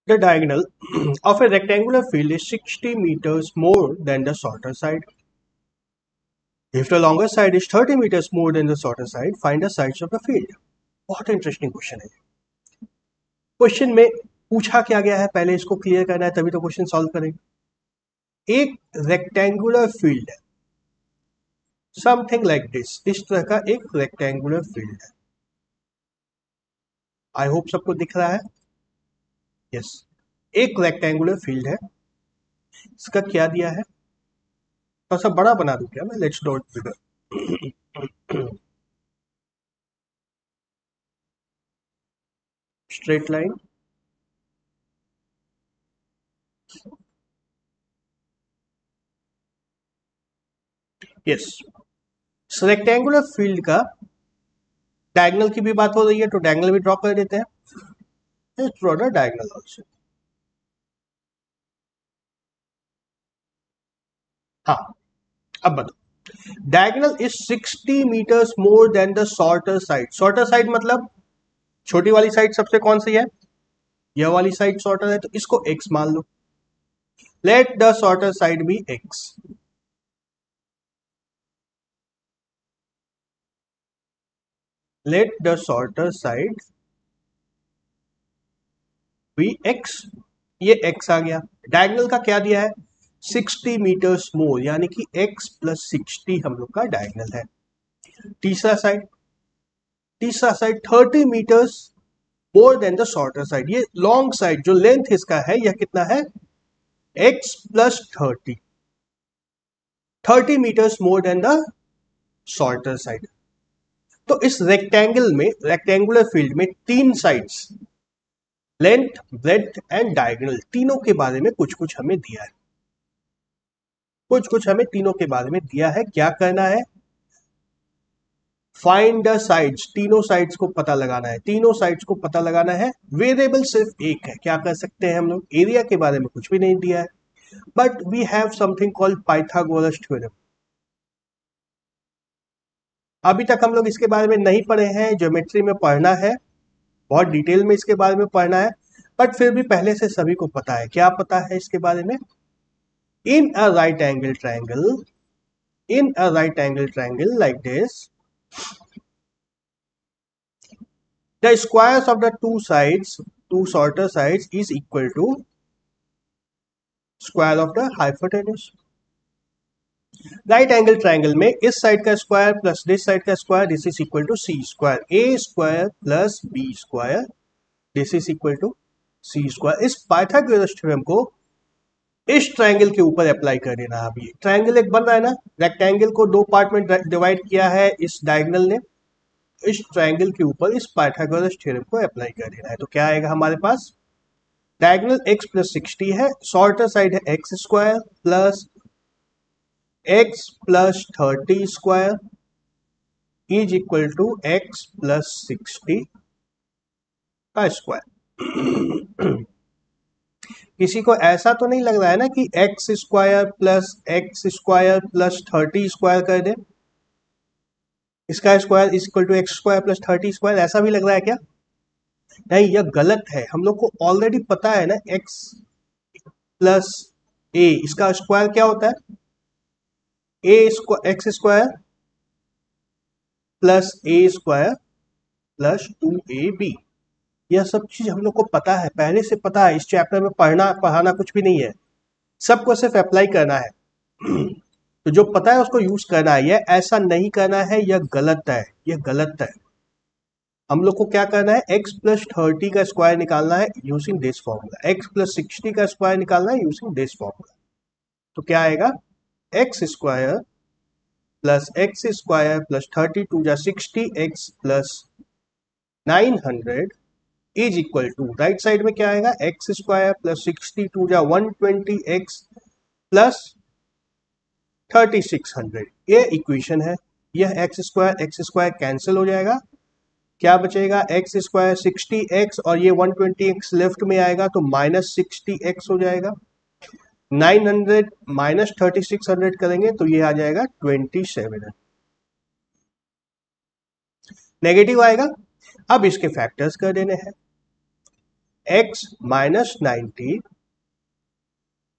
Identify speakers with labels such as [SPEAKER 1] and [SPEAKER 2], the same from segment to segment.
[SPEAKER 1] The diagonal of a rectangular field is 60 meters more than the shorter side. If the longer side is 30 meters more than the shorter side, find the sides of the field. बहुत interesting question है। Question में पूछा क्या गया है, पहले इसको clear करना है तभी तो क्वेश्चन सॉल्व करेंगे। एक रेक्टेंगुलर फील्ड है, समथिंग लाइक दिस, इस तरह का एक रेक्टेंगुलर फील्ड है। आई होप सबको दिख रहा है। यस, एक रेक्टेंगुलर फील्ड है। इसका क्या दिया है, थोड़ा सा बड़ा बना दूं क्या मैं? Let's dot bigger. Straight line, yes. Rectangular field का डायगोनल की भी बात हो रही है तो डायगोनल भी ड्रॉ कर देते हैं। Draw the diagonal also. हाँ, अब बताओ। Diagonal is 60 meters more than the shorter side. Shorter side मतलब छोटी वाली साइड सबसे कौन सी है? यह वाली साइड शॉर्टर है, तो इसको x मान लो। Let the shorter side be x। Let the shorter side be x। ये x आ गया। डायगोनल का क्या दिया है? 60 मीटर्स मोर, यानी कि x प्लस 60 हम लोग का डायगोनल है। तीसरा side 30 meters more than the shorter side. ये लॉन्ग साइड जो लेंथ इसका है, यह कितना है? x plus 30 meters more than the shorter side. तो इस रेक्टेंगल में, रेक्टेंगुलर फील्ड में तीन sides, length, breadth and diagonal, तीनों के बारे में कुछ कुछ हमें दिया है। कुछ कुछ हमें तीनों के बारे में दिया है। क्या करना है? फाइंड द साइड्स, तीनों साइड्स को पता लगाना है। तीनों साइड्स को पता लगाना है। वेरिएबल सिर्फ एक है, क्या कर सकते हैं हम लोग? एरिया के बारे में कुछ भी नहीं दिया है, but we have something called Pythagoras theorem. अभी तक हम लोग इसके बारे में नहीं पढ़े हैं, ज्योमेट्री में पढ़ना है, बहुत डिटेल में इसके बारे में पढ़ना है, बट फिर भी पहले से सभी को पता है। क्या पता है इसके बारे में? In a right angle triangle, in a right angle triangle like this, the squares of the two sides, two shorter sides is equal to square of the hypotenuse। Right angle triangle में इस side का square plus this side का square, this is equal to C square. A square plus B square, this is equal to C square. इस Pythagoras theorem को इस triangle के ऊपर apply कर देना। अभी ट्रायंगल एक बन रहा है ना, रेक्टेंगल को दो पार्ट में डिवाइड किया है इस डायगोनल ने। इस ट्रायंगल के ऊपर इस पाइथागोरस थ्योरम को अप्लाई कर देना है। तो क्या आएगा हमारे पास? डायगोनल x प्लस 60 है, शॉर्टर साइड है X square plus x plus 30 square is equal to x plus 60 का स्क्वायर। किसी को ऐसा तो नहीं लग रहा है ना कि एक्स स्क्वायर प्लस 30 स्क्वायर कर दे, इसका square is equal to X square plus 30 square, ऐसा भी लग रहा है क्या? नहीं, यह गलत है। हम लोग को ऑलरेडी पता है ना, x प्लस ए, इसका स्क्वायर क्या होता है? एक्स स्क्वायर प्लस ए स्क्वायर प्लस 2ab। यह सब चीज हम लोग को पता है, पहले से पता है। इस चैप्टर में पढ़ाना कुछ भी नहीं है, सबको सिर्फ अप्लाई करना है। तो जो पता है उसको यूज करना है, यह ऐसा नहीं करना है, यह गलत है, यह गलत है। हम लोग को क्या करना है? x प्लस 30 का स्क्वायर निकालना है using this formula, x plus 60 का स्क्वायर निकालना है यूजिंग दिस फॉर्मूला। तो क्या आएगा? एक्स स्क्वायर प्लस 30 टू जा 60, x plus 900 is equal to, right side में क्या आएगा? एक्स स्क्वायर प्लस 60 टू जा 120, x प्लस 3600। ये इक्वेशन है। यह एक्स स्क्वायर कैंसिल हो जाएगा, क्या बचेगा? एक्स स्क्वायर 60x और ये 120x लेफ्ट में आएगा तो माइनस 60x हो जाएगा। 900 माइनस 3600 करेंगे तो ये आ जाएगा 2700, नेगेटिव आएगा। अब इसके फैक्टर्स कर देने हैं। x minus 90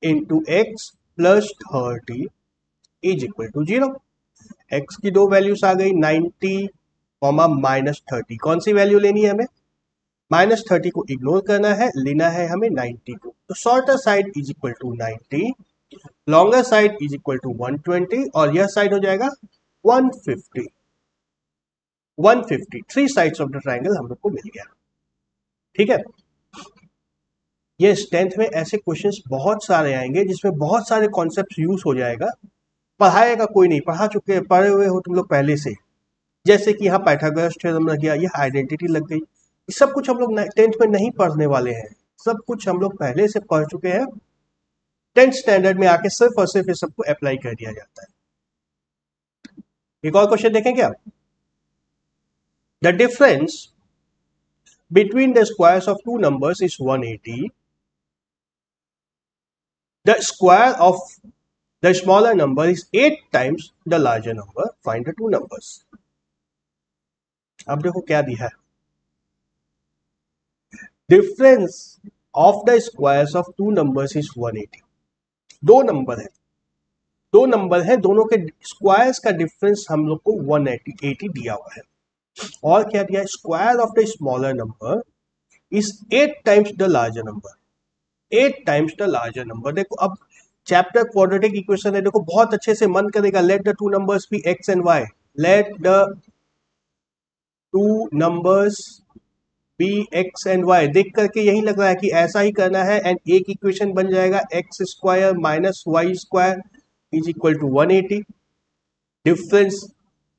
[SPEAKER 1] into x plus 30 is equal to 0। एक्स की दो वैल्यूज आ गई 90 कॉमा माइनस 30। कौन सी वैल्यू लेनी है हमें? माइनस 30 को इग्नोर करना है, लेना है हमें 90 को। तो shorter side is equal to 90, longer side is equal to 120 और यह साइड हो जाएगा 150। 150 three sides of the triangle हम लोग को मिल गया। ठीक है, ये 10th में ऐसे क्वेश्चंस बहुत सारे आएंगे जिसमें बहुत सारे कॉन्सेप्ट्स यूज हो जाएगा। पढ़ाएगा कोई नहीं, पढ़ा चुके हैं, पढ़े हुए हो तुम लोग पहले से। जैसे कि यहाँ पाइथागोरस थ्योरम लग गया, ये आइडेंटिटी लग गई। ये सब कुछ हम लोग 10th में नहीं पढ़ने वाले हैं, सब कुछ हम लोग पहले से पढ़ चुके हैं। 10th स्टैंडर्ड में आके सिर्फ और सिर्फ ये सबको अप्लाई कर दिया जाता है। एक और क्वेश्चन देखें क्या? The difference between the squares of two numbers is 180। The square of the smaller number is 8 times the larger number, find the two numbers. अब देखो क्या दिया है, difference of the squares of two numbers is 180। दो number है, दो number है, दोनों के स्क्वायर्स का डिफरेंस हम लोग को 180 दिया हुआ है। और क्या दिया है? Square of the smaller number is 8 times the larger number, 8 times the larger number. देखो अब चैप्टर क्वाड्रेटिक इक्वेशन है, देखो बहुत अच्छे से मन करेगा। Let the two numbers be X and Y, let the two numbers be X and Y. देख करके यही लग रहा है कि ऐसा ही करना है, एंड एक इक्वेशन बन जाएगा X square minus Y square is equal to 180। Difference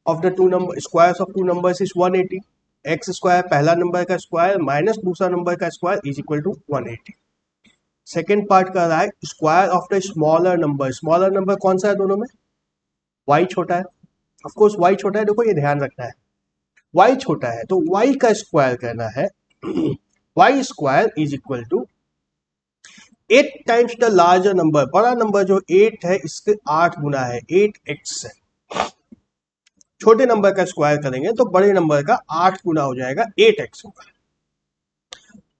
[SPEAKER 1] of the two number, squares of two numbers is 180। X square पहला नंबर का स्क्वायर माइनस दूसरा नंबर का square is equal to 180। Second part कर रहा है square of the smaller number. Smaller number कौन सा है दोनों में? वाई छोटा है, ऑफ कोर्स वाई छोटा है। देखो ये ध्यान रखना है, वाई छोटा है तो वाई का स्क्वायर करना है। Y square is equal to 8 times the larger number. बड़ा नंबर जो 8 है इसके 8 गुना है, 8x है। छोटे नंबर का स्क्वायर करेंगे तो बड़े नंबर का 8 गुना हो जाएगा, 8x होगा।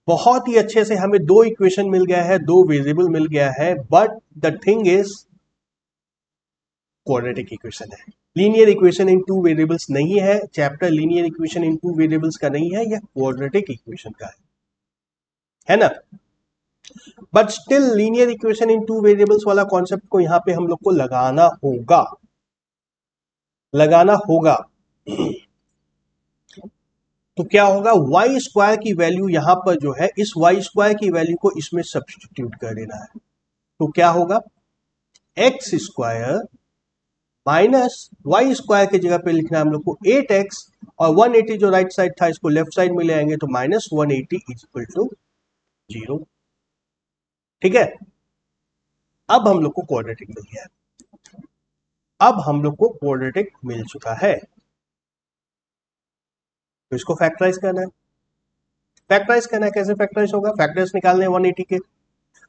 [SPEAKER 1] बहुत ही अच्छे से हमें दो इक्वेशन मिल गया है, दो वेरिएबल मिल गया है, but the thing is quadratic equation है। Linear equation in two variables नहीं है, chapter linear equation in two variables का नहीं है, यह क्वाड्रेटिक इक्वेशन का है ना। But still linear equation in two variables वाला कॉन्सेप्ट को यहां पे हम लोग को लगाना होगा, लगाना होगा। तो क्या होगा, वाई स्क्वायर की वैल्यू यहां पर जो है, इस वाई स्क्वायर की वैल्यू को इसमें सब्स्टिट्यूट कर देना है। तो क्या होगा, X square minus Y square की जगह पे लिखना है हम लोग को 8x, और 180 जो राइट साइड था इसको लेफ्ट साइड में ले आएंगे तो माइनस 180 इज इक्वल टू 0। ठीक है, अब हम लोग को क्वाड्रेटिक मिल गया, अब हम लोग को क्वाड्रेटिक मिल चुका है। तो इसको फैक्टराइज करना है, फैक्टराइज करना है। कैसे फैक्टराइज होगा? फैक्टर्स निकालने 180 के।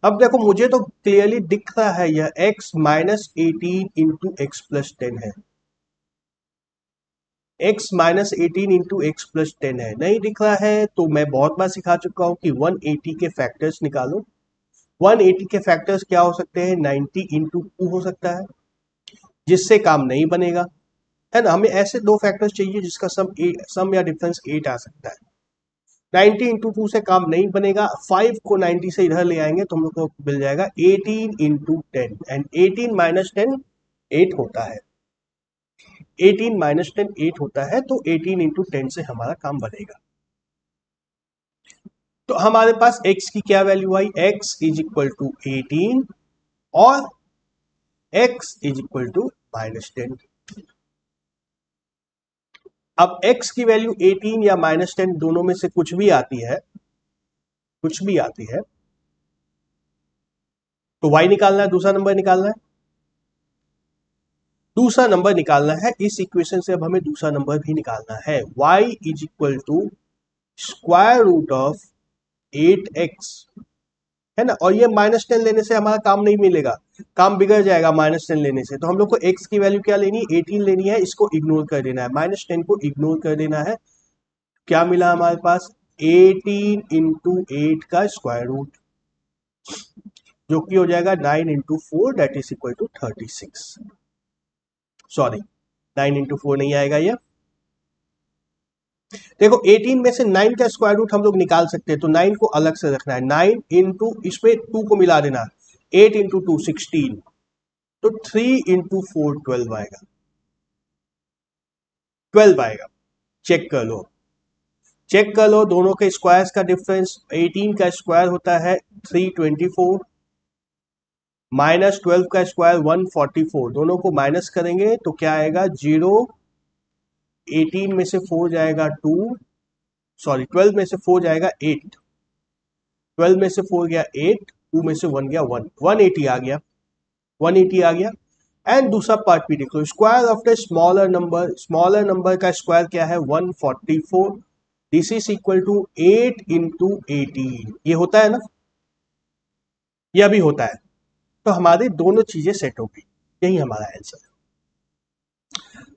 [SPEAKER 1] अब देखो मुझे तो क्लियरली दिख रहा है यह x minus 18 into x plus 10 है, x minus 18 into x plus 10 है। नहीं दिख रहा है तो मैं बहुत बार सिखा चुका हूं कि 180 के फैक्टर्स निकालो। 180 के फैक्टर्स क्या हो सकते हैं? 90 इंटू 2 हो सकता है, जिससे काम नहीं बनेगा, है ना। हमें ऐसे दो फैक्टर्स चाहिए जिसका सम या डिफरेंस 8 आ सकता है। 90 इंटू 2 से काम नहीं बनेगा, 5 को 90 से इधर ले आएंगे तो हम लोग को मिल जाएगा 18 इंटू 10, एंड 18 माइनस 10 8 होता है। 18 माइनस 10 8 होता है, तो 18 इंटू 10 से हमारा काम बनेगा। तो हमारे पास x की क्या वैल्यू आई? x इज इक्वल टू 18 और x is equal to minus 10। अब x की वैल्यू 18 या माइनस 10 दोनों में से कुछ भी आती है, कुछ भी आती है, तो y निकालना है, दूसरा नंबर निकालना है, दूसरा नंबर निकालना है। इस इक्वेशन से अब हमें दूसरा नंबर भी निकालना है। y is equal to square root of 8x, है ना। और ये माइनस 10 लेने से हमारा काम नहीं मिलेगा, काम बिगड़ जाएगा माइनस 10 लेने से। तो हम लोग को x की वैल्यू क्या लेनी है? 18 लेनी है, इसको इग्नोर कर देना है, माइनस 10 को इग्नोर कर देना है। क्या मिला हमारे पास? 18 इंटू 8 का स्क्वायर रूट, जो कि हो जाएगा 9 into 4 that is equal to 36। Sorry 9 into 4 नहीं आएगा ये। देखो 18 में से 9 का स्क्वायर रूट हम लोग निकाल सकते हैं, तो 9 को अलग से रखना है। 9 इंटू इसमें 2 को मिला देना, 8 इंटू 2 16, तो 3 इंटू 4 12 आएगा, 12 आएगा। चेक कर लो, चेक कर लो दोनों के स्क्वायर्स का डिफरेंस। 18 का स्क्वायर होता है 324 माइनस 12 का स्क्वायर 144, दोनों को माइनस करेंगे तो क्या आएगा 0। 18 में से 4 जाएगा 2, सॉरी 12 में से 4 जाएगा 8, 12 में से 4 गया 8, 2 में से 1 गया 1, 180 आ गया, 180 आ गया। एंड दूसरा पार्ट भी देखो, square of the smaller number का स्क्वायर क्या है 144, this is equal to 8 into 18, ये होता है ना, यह भी होता है, तो हमारी दोनों चीजें सेट हो गई, यही हमारा answer.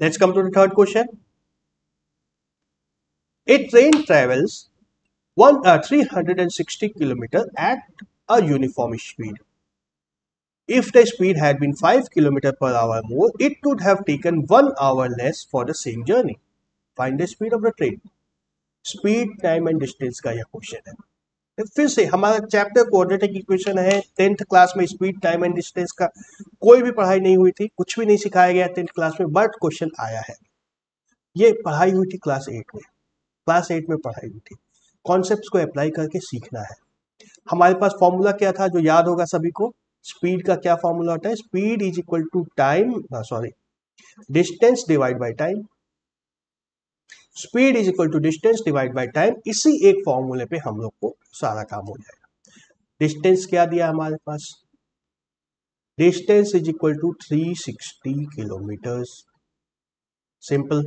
[SPEAKER 1] Let's come to the third question. A train travels 360 kilometer at a uniform speed. If the speed had been 5 km per hour more, it would have taken 1 hour less for the same journey. Find the speed of the train. Speed time and distance का यह question है। फिर से हमारा chapter quadratic equation है। 10th class में speed time and distance का कोई भी पढ़ाई नहीं हुई थी, कुछ भी नहीं सिखाया गया 10th क्लास में, बट क्वेश्चन आया है। ये पढ़ाई हुई थी क्लास 8 में, क्लास 8 में पढ़ाई हुई थी। कॉन्सेप्ट्स को अप्लाई करके सीखना है। हमारे पास फॉर्मूला क्या था जो याद होगा सभी को, स्पीड का क्या फॉर्मूला होता है, speed is equal to time, sorry distance divide by time, speed is equal to distance divide by time. इसी एक फॉर्मूले पे हम लोग को सारा काम हो जाएगा। डिस्टेंस क्या दिया हमारे पास, distance is equal to 360 kilometres, simple.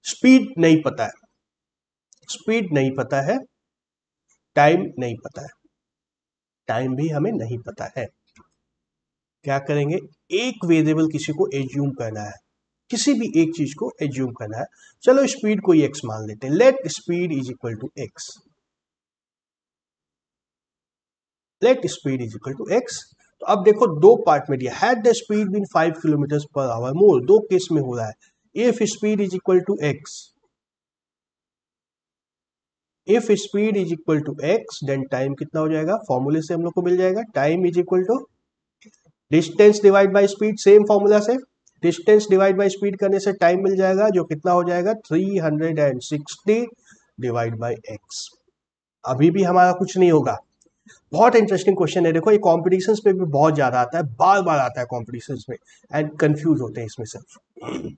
[SPEAKER 1] Speed नहीं पता है, स्पीड नहीं पता है, टाइम नहीं पता है, टाइम भी हमें नहीं पता है। क्या करेंगे, एक वेरिएबल किसी को एज्यूम करना है, किसी भी एक चीज को एज्यूम करना है। चलो स्पीड को एक्स मान लेते हैं, let speed is equal to x, let speed is equal to x. तो अब देखो दो पार्ट में दिया, had the speed been 5 kilometre per hour more, दो केस में हो रहा है। If speed is equal to x, if speed is equal to x, then time कितना हो जाएगा, फॉर्मूले से हम लोग को मिल जाएगा, time is equal to distance divide by speed, same formula से डिस्टेंस डिवाइड बाय स्पीड करने से टाइम मिल जाएगा, जो कितना हो जाएगा 360 डिवाइड बाय एक्स। अभी भी हमारा कुछ नहीं होगा। बहुत इंटरेस्टिंग क्वेश्चन है, देखो ये कॉम्पिटिशन्स में भी बहुत ज्यादा आता है, बार बार आता है कॉम्पिटिशन्स में, एंड कंफ्यूज होते हैं इसमें सिर्फ।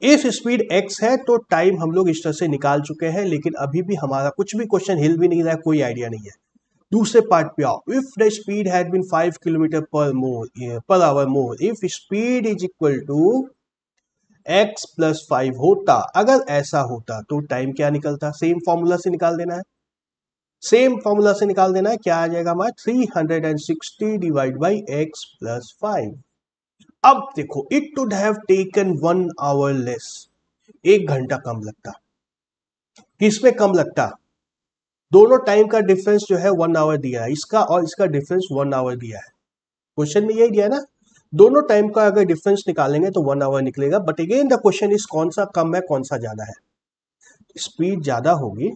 [SPEAKER 1] इफ स्पीड x है तो टाइम हम लोग इस तरह से निकाल चुके हैं, लेकिन अभी भी हमारा कुछ भी क्वेश्चन हिल भी नहीं रहा है, कोई आइडिया नहीं है। दूसरे पार्ट पे आओ, if the speed had been 5 kilometre per hour more, if speed is equal to x plus 5 होता, अगर ऐसा होता तो टाइम क्या निकलता, सेम फॉर्मूला से निकाल देना है, सेम फॉर्मूला से निकाल देना है। क्या आ जाएगा हमारा 360 डिवाइड बाई x प्लस 5। अब देखो, it would have taken 1 our less, 1 घंटा कम लगता। किसमें कम लगता, दोनों टाइम का डिफरेंस जो है 1 आवर दिया है, इसका और इसका डिफरेंस 1 आवर दिया है, क्वेश्चन में यही दिया है ना। दोनों टाइम का अगर डिफरेंस निकालेंगे तो 1 आवर निकलेगा, but again the question is कौन सा कम है कौन सा ज्यादा है। स्पीड ज्यादा होगी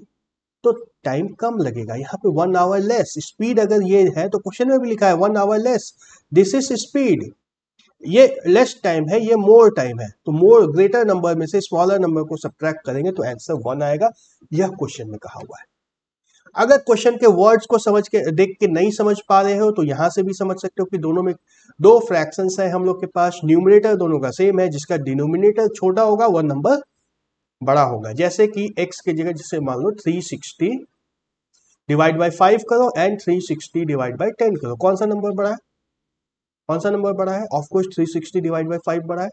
[SPEAKER 1] तो टाइम कम लगेगा, यहाँ पे 1 आवर लेस। स्पीड अगर ये है तो क्वेश्चन में भी लिखा है 1 our less, this is speed. ये लेस टाइम है, ये मोर टाइम है, तो मोर ग्रेटर नंबर में से स्मॉलर नंबर को सब्ट्रैक्ट करेंगे तो आंसर 1 आएगा, यह क्वेश्चन में कहा हुआ है। अगर क्वेश्चन के वर्ड्स को समझ के देख के नहीं समझ पा रहे हो तो यहां से भी समझ सकते हो कि दोनों में दो फ्रैक्शंस है हम लोग के पास, न्यूमरेटर दोनों का सेम है, जिसका डिनोमिनेटर छोटा होगा वह नंबर बड़ा होगा। जैसे कि x की जगह जैसे मान लो 360 डिवाइड बाई 5 करो एंड 360 डिवाइड बाई 10 करो, कौन सा नंबर बड़ा है, कौन सा नंबर बड़ा है, ऑफ कोर्स 360 डिवाइड बाई 5 बड़ा है।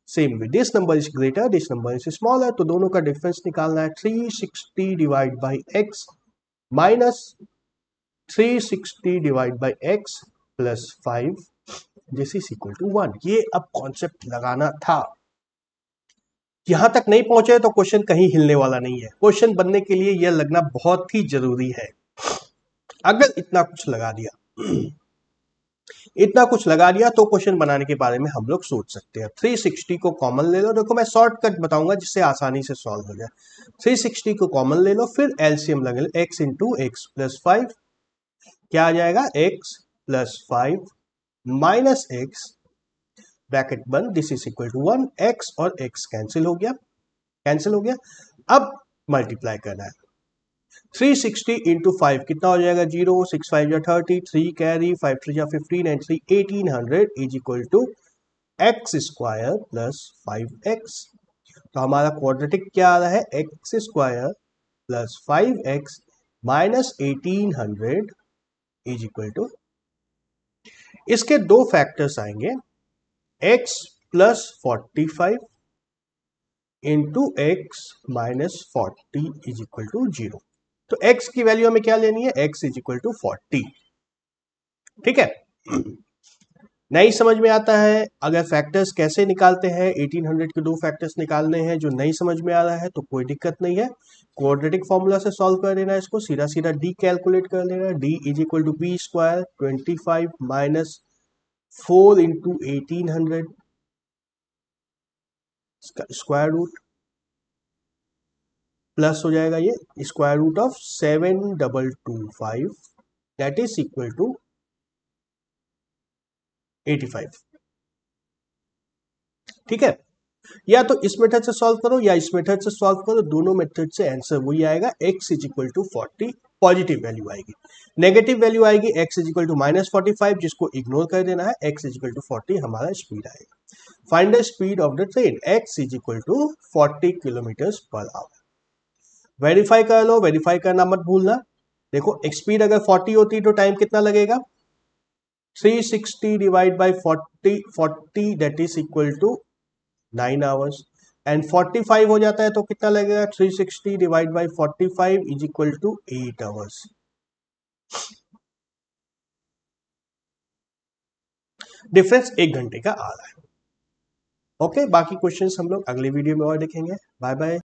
[SPEAKER 1] Same way this number is greater, this number is smaller, तो दोनों का डिफरेंस निकालना है 360 divide by x minus 360 divide by x plus 5, this is equal to 1। ये अब कॉन्सेप्ट लगाना था। यहां तक नहीं पहुंचे तो क्वेश्चन कहीं हिलने वाला नहीं है। क्वेश्चन बनने के लिए यह लगना बहुत ही जरूरी है। अगर इतना कुछ लगा दिया इतना कुछ लगा दिया तो क्वेश्चन बनाने के बारे में हम लोग सोच सकते हैं। 360 को कॉमन ले लो, देखो मैं शॉर्टकट बताऊंगा जिससे आसानी से सॉल्व हो जाए। 360 को कॉमन ले लो, फिर एलसीएम लगा लो, x इंटू एक्स प्लस 5 क्या आ जाएगा, x plus 5 minus x bracket बंद, this is equal to 1, x और x कैंसिल हो गया, कैंसिल हो गया। अब मल्टीप्लाई करना है, 360 इंटू 5 कितना हो जाएगा, 0, 6 5 या 30, 3 कैरी, 5 3 या 15 and 3 1800 is equal to X square plus 5x। तो हमारा क्वाड्रेटिक क्या आ रहा है, X square plus 5x minus 1800 is equal to, इसके दो फैक्टर्स आएंगे, x plus 45 into X minus 40 is equal to 0। तो x की वैल्यू हमें क्या लेनी है, x इज इक्वल टू 40। ठीक है, नहीं समझ में आता है अगर फैक्टर्स कैसे निकालते हैं, 1800 के दो फैक्टर्स निकालने हैं, जो नहीं समझ में आ रहा है तो कोई दिक्कत नहीं है, क्वाड्रेटिक फॉर्मूला से सॉल्व कर देना है इसको, सीधा सीधा d कैलकुलेट कर लेना है, d is equal to B square 25 minus 4 into 1800 square root plus हो जाएगा ये square root of 7225 that is equal to 85। ठीक है, या तो इस मेथड से सॉल्व करो या इस मेथड से सॉल्व करो, दोनों मेथड से आंसर वही आएगा, x is equal to 40 positive value आएगी, नेगेटिव वैल्यू आएगी x is equal to minus 45 जिसको इग्नोर कर देना है, x इज इक्वल टू 40 हमारा स्पीड आएगा। Find the speed of the train, x is equal to 40 kilometre per hour. Verify कर लो, वेरीफाई करना मत भूलना। देखो स्पीड अगर 40 होती तो टाइम कितना लगेगा, 360 divide by 40 that is equal to 9 hours and 45 हो जाता है तो कितना लगेगा, 360 divide by 45 is equal to 8 hours. Difference 1 घंटे का आ रहा है। ओके, बाकी क्वेश्चंस हम लोग अगले वीडियो में और देखेंगे। Bye bye.